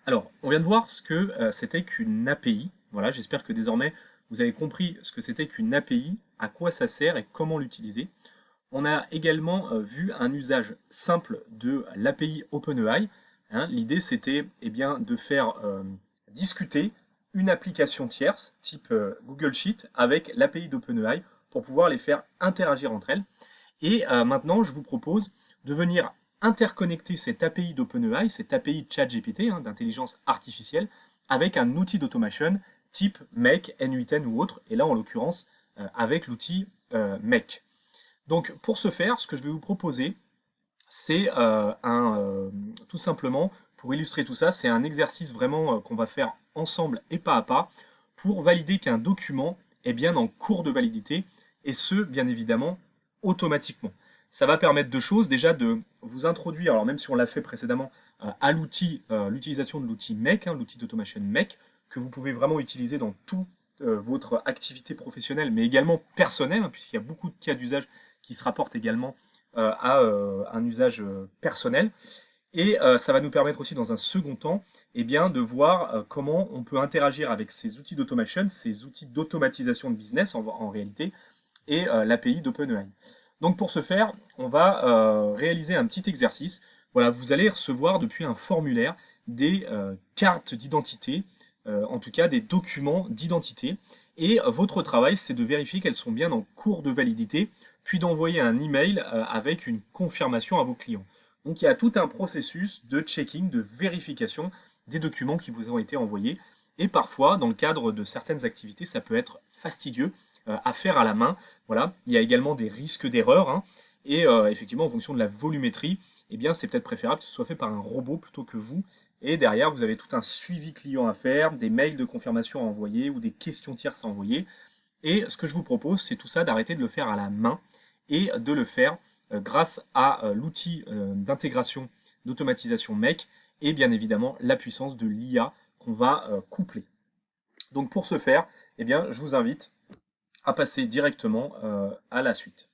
Alors, on vient de voir ce que c'était qu'une API. Voilà, j'espère que désormais vous avez compris ce que c'était qu'une API, à quoi ça sert et comment l'utiliser. On a également vu un usage simple de l'API OpenAI. Hein. L'idée c'était eh bien, de faire discuter une application tierce, type Google Sheet, avec l'API d'OpenAI pour pouvoir les faire interagir entre elles. Et maintenant, je vous propose de venir interconnecter cette API d'OpenAI, cette API de ChatGPT, hein, d'intelligence artificielle, avec un outil d'automation type Make, N8N ou autre, et là en l'occurrence avec l'outil Make. Donc pour ce faire, ce que je vais vous proposer, c'est tout simplement, pour illustrer tout ça, c'est un exercice vraiment qu'on va faire ensemble et pas à pas, pour valider qu'un document est bien en cours de validité, et ce, bien évidemment, automatiquement. Ça va permettre deux choses, déjà de vous introduire, alors même si on l'a fait précédemment, à l'outil, l'utilisation de l'outil Make, hein, l'outil d'automation Make, que vous pouvez vraiment utiliser dans toute votre activité professionnelle, mais également personnelle, hein, puisqu'il y a beaucoup de cas d'usage qui se rapportent également à un usage personnel. Et ça va nous permettre aussi dans un second temps eh bien, de voir comment on peut interagir avec ces outils d'automation, ces outils d'automatisation de business en réalité, et l'API d'OpenAI. Donc pour ce faire, on va réaliser un petit exercice. Voilà, vous allez recevoir depuis un formulaire des cartes d'identité, en tout cas des documents d'identité. Et votre travail, c'est de vérifier qu'elles sont bien en cours de validité, puis d'envoyer un email avec une confirmation à vos clients. Donc il y a tout un processus de checking, de vérification des documents qui vous ont été envoyés. Et parfois, dans le cadre de certaines activités, ça peut être fastidieux à faire à la main. Voilà. Il y a également des risques d'erreur. Hein, et effectivement, en fonction de la volumétrie, eh bien, c'est peut-être préférable que ce soit fait par un robot plutôt que vous. Et derrière, vous avez tout un suivi client à faire, des mails de confirmation à envoyer ou des questions tierces à envoyer. Et ce que je vous propose, c'est tout ça d'arrêter de le faire à la main et de le faire grâce à l'outil d'intégration d'automatisation Make et bien évidemment la puissance de l'IA qu'on va coupler. Donc pour ce faire, eh bien, je vous invite à passer directement à la suite.